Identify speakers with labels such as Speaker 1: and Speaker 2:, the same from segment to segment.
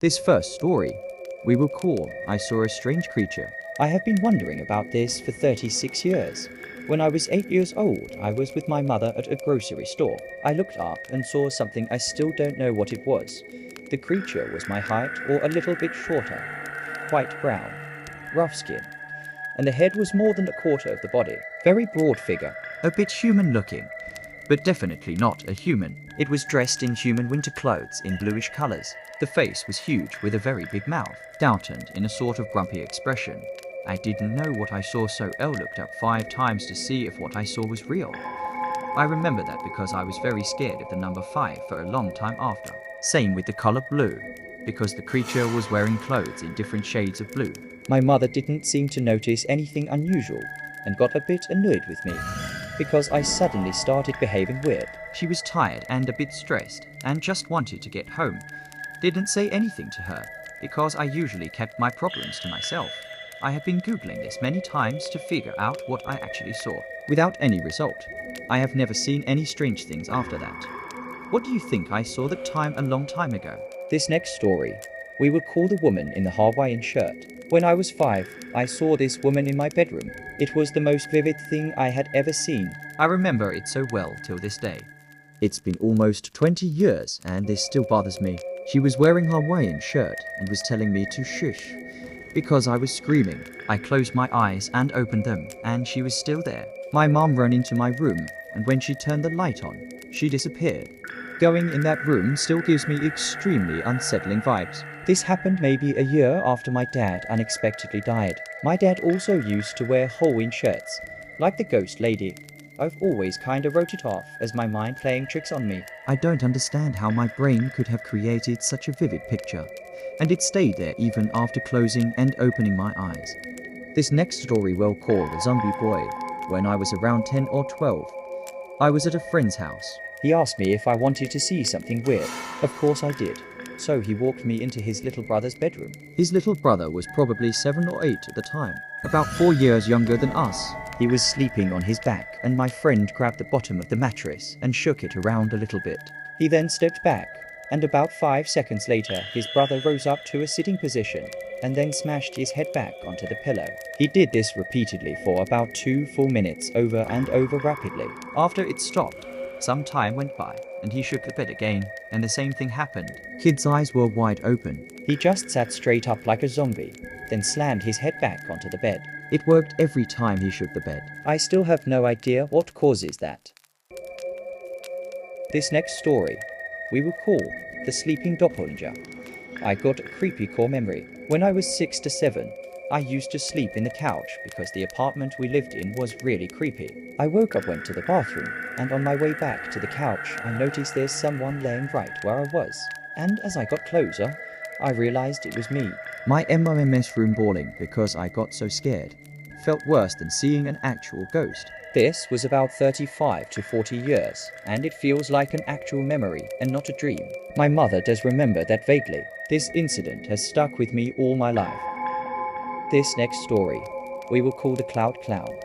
Speaker 1: This first story we will call I Saw a Strange Creature. I have been wondering about this for 36 years. When I was 8 years old, I was with my mother at a grocery store. I looked up and saw something I still don't know what it was. The creature was my height or a little bit shorter, white brown, rough skin, and the head was more than a quarter of the body. Very broad figure, a bit human looking, but definitely not a human. It was dressed in human winter clothes in bluish colors. The face was huge with a very big mouth, darkened in a sort of grumpy expression. I didn't know what I saw, so I looked up 5 times to see if what I saw was real. I remember that because I was very scared of the number 5 for a long time after. Same with the color blue, because the creature was wearing clothes in different shades of blue. My mother didn't seem to notice anything unusual and got a bit annoyed with me because I suddenly started behaving weird. She was tired and a bit stressed and just wanted to get home. Didn't say anything to her because I usually kept my problems to myself. I have been Googling this many times to figure out what I actually saw, without any result. I have never seen any strange things after that. What do you think I saw that time a long time ago? This next story, we will call the woman in the Hawaiian shirt. When I was 5, I saw this woman in my bedroom. It was the most vivid thing I had ever seen. I remember it so well till this day. It's been almost 20 years and this still bothers me. She was wearing a Hawaiian shirt and was telling me to shush because I was screaming. I closed my eyes and opened them and she was still there. My mom ran into my room and when she turned the light on, she disappeared. Going in that room still gives me extremely unsettling vibes. This happened maybe a year after my dad unexpectedly died. My dad also used to wear Halloween shirts, like the ghost lady. I've always kinda wrote it off as my mind playing tricks on me. I don't understand how my brain could have created such a vivid picture, and it stayed there even after closing and opening my eyes. This next story we'll call The Zombie Boy. When I was around 10 or 12, I was at a friend's house. He asked me if I wanted to see something weird. Of course I did. So he walked me into his little brother's bedroom. His little brother was probably 7 or 8 at the time, about 4 years younger than us. He was sleeping on his back and my friend grabbed the bottom of the mattress and shook it around a little bit. He then stepped back and about 5 seconds later his brother rose up to a sitting position and then smashed his head back onto the pillow. He did this repeatedly for about 2 full minutes over and over rapidly. After it stopped, some time went by and he shook the bed again and the same thing happened. Kid's eyes were wide open. He just sat straight up like a zombie, then slammed his head back onto the bed. It worked every time he shook the bed. I still have no idea what causes that. This next story, we will call The Sleeping Doppelganger. I got a creepy core memory. When I was 6 to 7, I used to sleep in the couch because the apartment we lived in was really creepy. I woke up, went to the bathroom, and on my way back to the couch, I noticed there's someone laying right where I was. And as I got closer, I realized it was me. My MMS room bawling because I got so scared. Felt worse than seeing an actual ghost. This was about 35 to 40 years, and it feels like an actual memory and not a dream. My mother does remember that vaguely. This incident has stuck with me all my life. This next story, we will call The Cloud Clown.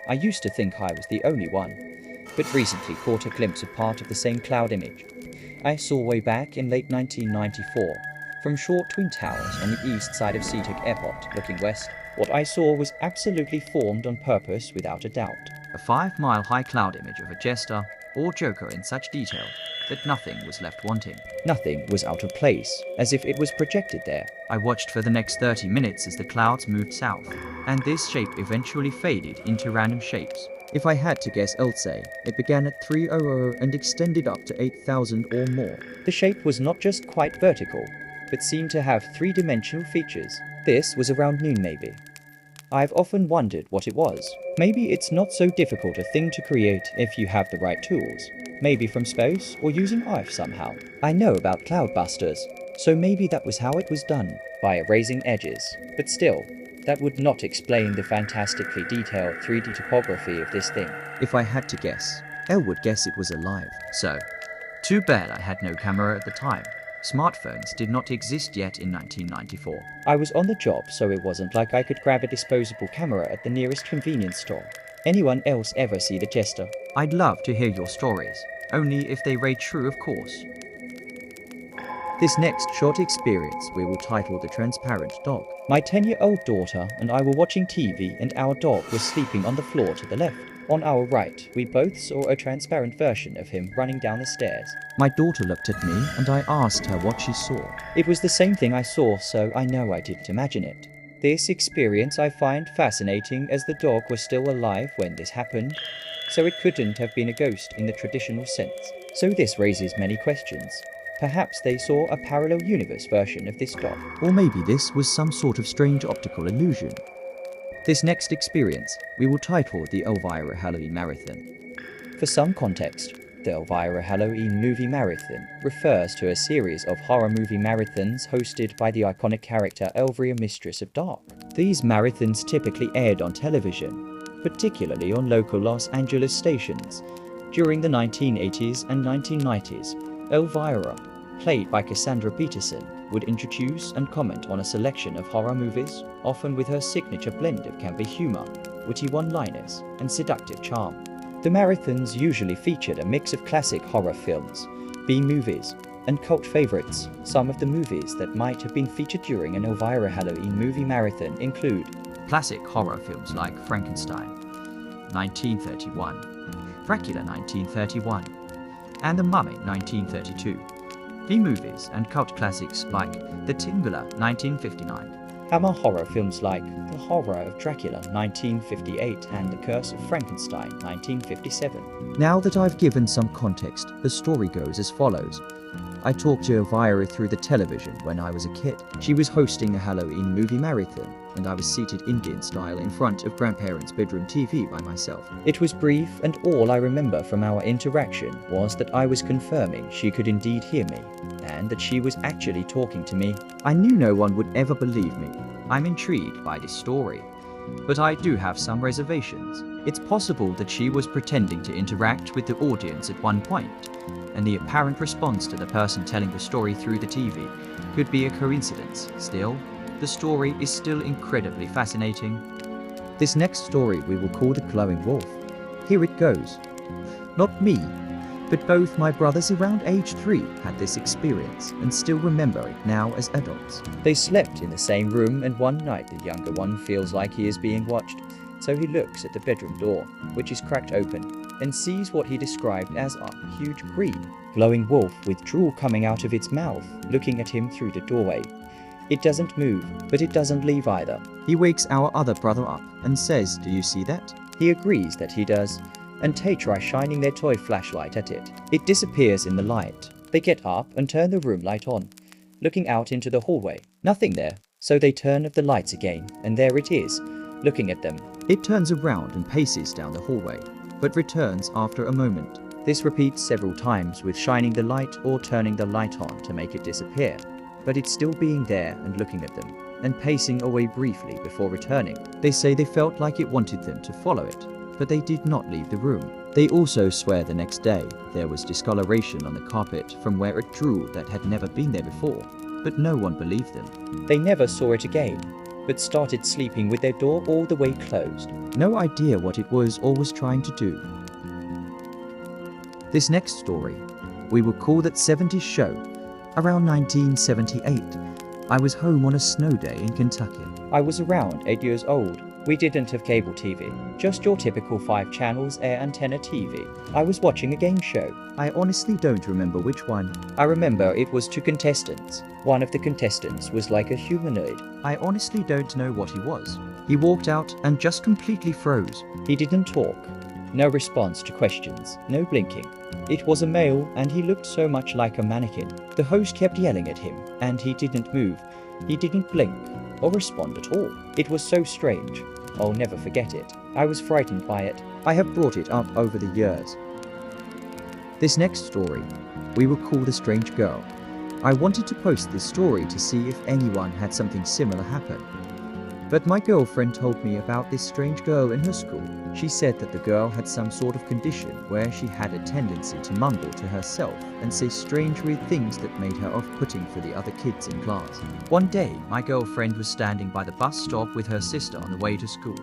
Speaker 1: I used to think I was the only one, but recently caught a glimpse of part of the same cloud image. I saw way back in late 1994, from short twin towers on the east side of SeaTac Airport, looking west. What I saw was absolutely formed on purpose without a doubt. A 5-mile high cloud image of a jester or joker in such detail that nothing was left wanting. Nothing was out of place, as if it was projected there. I watched for the next 30 minutes as the clouds moved south, and this shape eventually faded into random shapes. If I had to guess, I'd say it began at 300 and extended up to 8,000 or more. The shape was not just quite vertical, but seemed to have 3-dimensional features. This was around noon maybe. I've often wondered what it was. Maybe it's not so difficult a thing to create if you have the right tools. Maybe from space or using Earth somehow. I know about cloudbusters, so maybe that was how it was done, by erasing edges. But still, that would not explain the fantastically detailed 3D topography of this thing. If I had to guess, Elle would guess it was alive. So, too bad I had no camera at the time. Smartphones did not exist yet in 1994. I was on the job, so it wasn't like I could grab a disposable camera at the nearest convenience store. Anyone else ever see the jester? I'd love to hear your stories, only if they rate true, of course. This next short experience we will title The Transparent Dog. My 10-year-old daughter and I were watching TV and our dog was sleeping on the floor to the left. On our right, we both saw a transparent version of him running down the stairs. My daughter looked at me and I asked her what she saw. It was the same thing I saw, so I know I didn't imagine it. This experience I find fascinating as the dog was still alive when this happened, so it couldn't have been a ghost in the traditional sense. So this raises many questions. Perhaps they saw a parallel universe version of this dog. Or maybe this was some sort of strange optical illusion. This next experience we will title the Elvira Halloween Marathon. For some context, the Elvira Halloween Movie Marathon refers to a series of horror movie marathons hosted by the iconic character Elvira, Mistress of Dark. These marathons typically aired on television, particularly on local Los Angeles stations. During the 1980s and 1990s, Elvira, played by Cassandra Peterson, would introduce and comment on a selection of horror movies, often with her signature blend of campy humor, witty one-liners, and seductive charm. The marathons usually featured a mix of classic horror films, B-movies, and cult favorites. Some of the movies that might have been featured during an Elvira Halloween movie marathon include classic horror films like Frankenstein, 1931, Dracula, 1931, and The Mummy, 1932. B-movies and cult classics like The Tingler, 1959. Hammer horror films like The Horror of Dracula, 1958, and The Curse of Frankenstein, 1957. Now that I've given some context, the story goes as follows. I talked to Elvira through the television when I was a kid. She was hosting a Halloween movie marathon, and I was seated Indian style in front of grandparents' bedroom TV by myself. It was brief, and all I remember from our interaction was that I was confirming she could indeed hear me, and that she was actually talking to me. I knew no one would ever believe me. I'm intrigued by this story, but I do have some reservations. It's possible that she was pretending to interact with the audience at one point, and the apparent response to the person telling the story through the TV could be a coincidence. Still, the story is still incredibly fascinating. This next story we will call The Glowing Wolf. Here it goes. Not me, but both my brothers around age 3 had this experience and still remember it now as adults. They slept in the same room, and one night the younger one feels like he is being watched, so he looks at the bedroom door, which is cracked open, and sees what he described as a huge green, glowing wolf with drool coming out of its mouth, looking at him through the doorway. It doesn't move, but it doesn't leave either. He wakes our other brother up and says, "Do you see that?" He agrees that he does, and they try shining their toy flashlight at it. It disappears in the light. They get up and turn the room light on, looking out into the hallway. Nothing there, so they turn off the lights again, and there it is, looking at them. It turns around and paces down the hallway, but returns after a moment. This repeats several times with shining the light or turning the light on to make it disappear, but it's still being there and looking at them, and pacing away briefly before returning. They say they felt like it wanted them to follow it, but they did not leave the room. They also swear the next day there was discoloration on the carpet from where it drew that had never been there before, but no one believed them. They never saw it again, but started sleeping with their door all the way closed. No idea what it was or was trying to do. This next story we will call That 70s Show. Around 1978, I was home on a snow day in Kentucky. I was around 8 years old. We didn't have cable TV, just your typical 5 channels air antenna TV. I was watching a game show. I honestly don't remember which one. I remember it was 2 contestants. One of the contestants was like a humanoid. I honestly don't know what he was. He walked out and just completely froze. He didn't talk. No response to questions, no blinking. It was a male and he looked so much like a mannequin. The host kept yelling at him and he didn't move. He didn't blink or respond at all. It was so strange. I'll never forget it. I was frightened by it. I have brought it up over the years. This next story we will call The Strange Girl. I wanted to post this story to see if anyone had something similar happen. But my girlfriend told me about this strange girl in her school. She said that the girl had some sort of condition where she had a tendency to mumble to herself and say strange weird things that made her off-putting for the other kids in class. One day, my girlfriend was standing by the bus stop with her sister on the way to school,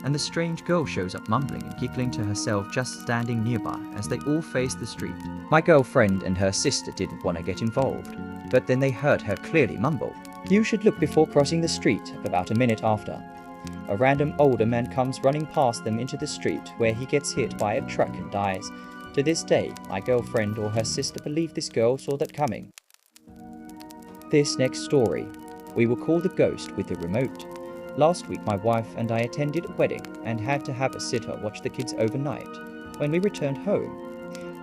Speaker 1: and the strange girl shows up mumbling and giggling to herself just standing nearby as they all face the street. My girlfriend and her sister didn't want to get involved, but then they heard her clearly mumble, "You should look before crossing the street," about a minute after. A random older man comes running past them into the street, where he gets hit by a truck and dies. To this day, my girlfriend or her sister believe this girl saw that coming. This next story we will call The Ghost with the Remote. Last week my wife and I attended a wedding and had to have a sitter watch the kids overnight. When we returned home,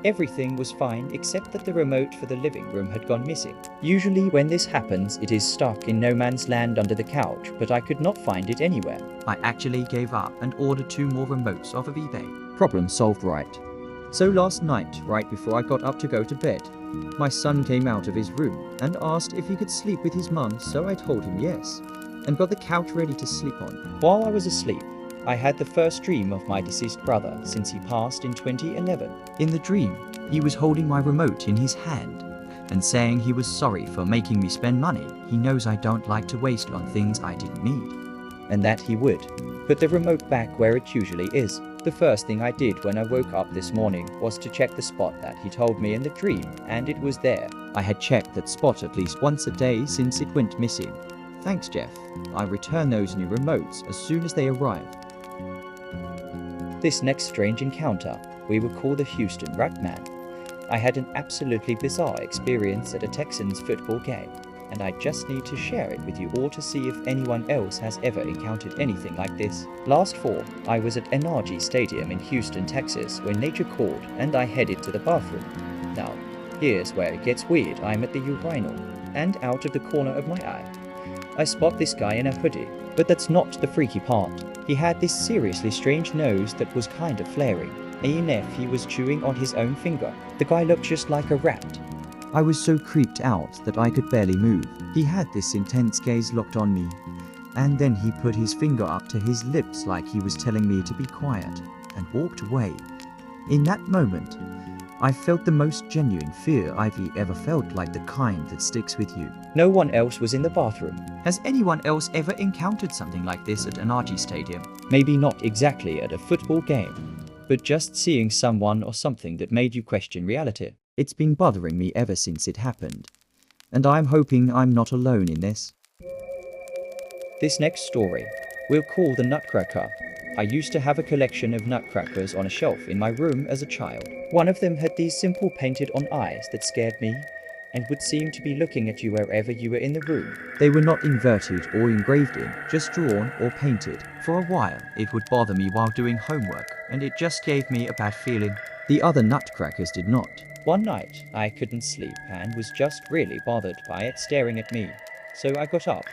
Speaker 1: everything was fine except that the remote for the living room had gone missing. Usually when this happens, it is stuck in no man's land under the couch, but I could not find it anywhere. I actually gave up and ordered 2 more remotes off of eBay. Problem solved, right? So last night, right before I got up to go to bed, my son came out of his room and asked if he could sleep with his mum, so I told him yes, and got the couch ready to sleep on. While I was asleep, I had the first dream of my deceased brother since he passed in 2011. In the dream, he was holding my remote in his hand and saying he was sorry for making me spend money. He knows I don't like to waste on things I didn't need, and that he would put the remote back where it usually is. The first thing I did when I woke up this morning was to check the spot that he told me in the dream, and it was there. I had checked that spot at least once a day since it went missing. Thanks, Jeff. I'll return those new remotes as soon as they arrive. This next strange encounter we will call the Houston Rat Man. I had an absolutely bizarre experience at a Texans football game, and I just need to share it with you all to see if anyone else has ever encountered anything like this. Last fall, I was at NRG Stadium in Houston, Texas when nature called and I headed to the bathroom. Now, here's where it gets weird. I'm at the urinal, and out of the corner of my eye, I spot this guy in a hoodie, but that's not the freaky part. He had this seriously strange nose that was kind of flaring. ANF, he was chewing on his own finger. The guy looked just like a rat. I was so creeped out that I could barely move. He had this intense gaze locked on me, and then he put his finger up to his lips like he was telling me to be quiet, and walked away. In that moment, I felt the most genuine fear I've ever felt, like the kind that sticks with you. No one else was in the bathroom. Has anyone else ever encountered something like this at an RG stadium? Maybe not exactly at a football game, but just seeing someone or something that made you question reality. It's been bothering me ever since it happened, and I'm hoping I'm not alone in this. This next story we'll call The Nutcracker. I used to have a collection of nutcrackers on a shelf in my room as a child. One of them had these simple painted-on eyes that scared me and would seem to be looking at you wherever you were in the room. They were not inverted or engraved in, just drawn or painted. For a while, it would bother me while doing homework, and it just gave me a bad feeling. The other nutcrackers did not. One night, I couldn't sleep and was just really bothered by it staring at me. So I got up,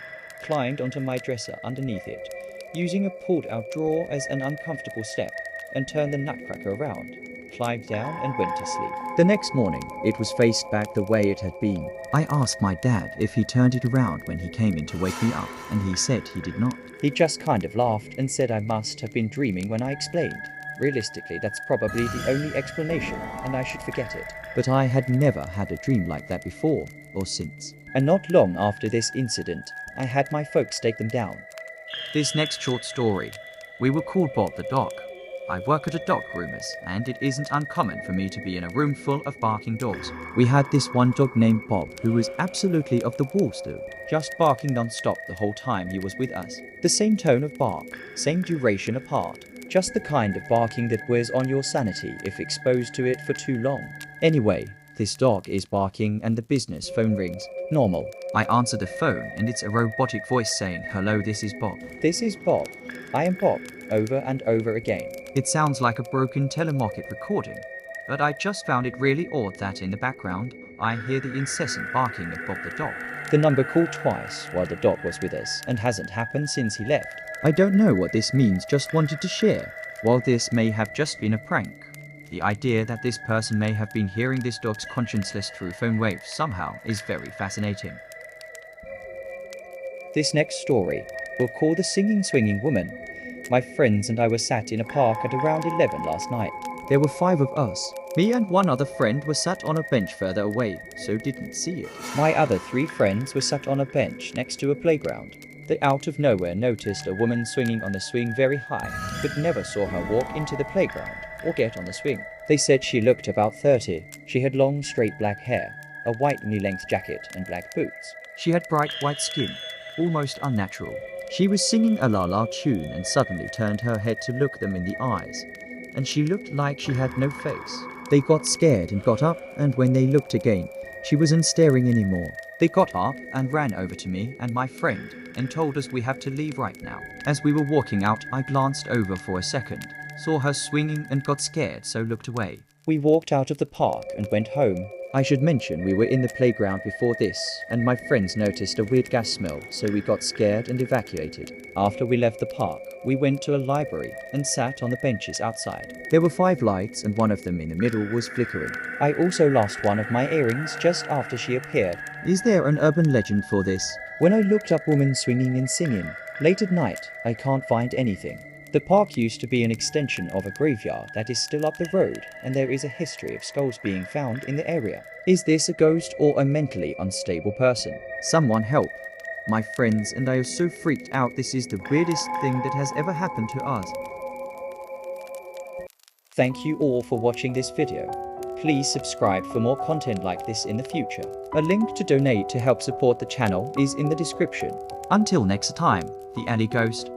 Speaker 1: climbed onto my dresser underneath it, using a pulled-out drawer as an uncomfortable step, and turned the nutcracker around, climbed down and went to sleep. The next morning, it was faced back the way it had been. I asked my dad if he turned it around when he came in to wake me up, and he said he did not. He just kind of laughed and said I must have been dreaming when I explained. Realistically, that's probably the only explanation, and I should forget it. But I had never had a dream like that before or since. And not long after this incident, I had my folks take them down. This next short story we will call Bob the Dog. I work at a dog groomer's, and it isn't uncommon for me to be in a room full of barking dogs. We had this one dog named Bob who was absolutely off the wall still, just barking non-stop the whole time he was with us. The same tone of bark, same duration apart, just the kind of barking that wears on your sanity if exposed to it for too long. Anyway, this dog is barking and the business phone rings. Normal. I answer the phone and it's a robotic voice saying, "Hello, this is Bob." "This is Bob. I am Bob," over and over again. It sounds like a broken telemarket recording, but I just found it really odd that in the background, I hear the incessant barking of Bob the dog. The number called twice while the dog was with us and hasn't happened since he left. I don't know what this means, just wanted to share. While this may have just been a prank, the idea that this person may have been hearing this dog's conscienceless through phone waves somehow is very fascinating. This next story we'll call The Singing Swinging Woman. My friends and I were sat in a park at around 11 last night. There were 5 of us. Me and one other friend were sat on a bench further away, so didn't see it. My other 3 friends were sat on a bench next to a playground. They out of nowhere noticed a woman swinging on the swing very high, but never saw her walk into the playground or get on the swing. They said she looked about 30. She had long straight black hair, a white knee-length jacket and black boots. She had bright white skin, almost unnatural. She was singing a la-la tune and suddenly turned her head to look them in the eyes, and she looked like she had no face. They got scared and got up, and when they looked again, she wasn't staring anymore. They got up and ran over to me and my friend and told us we have to leave right now. As we were walking out, I glanced over for a second, saw her swinging and got scared, so looked away. We walked out of the park and went home. I should mention we were in the playground before this, and my friends noticed a weird gas smell, so we got scared and evacuated. After we left the park, we went to a library and sat on the benches outside. There were 5 lights and one of them in the middle was flickering. I also lost one of my earrings just after she appeared. Is there an urban legend for this? When I looked up women swinging and singing, late at night, I can't find anything. The park used to be an extension of a graveyard that is still up the road, and there is a history of skulls being found in the area. Is this a ghost or a mentally unstable person? Someone help. My friends and I are so freaked out. This is the weirdest thing that has ever happened to us. Thank you all for watching this video. Please subscribe for more content like this in the future. A link to donate to help support the channel is in the description. Until next time, the Alley Ghost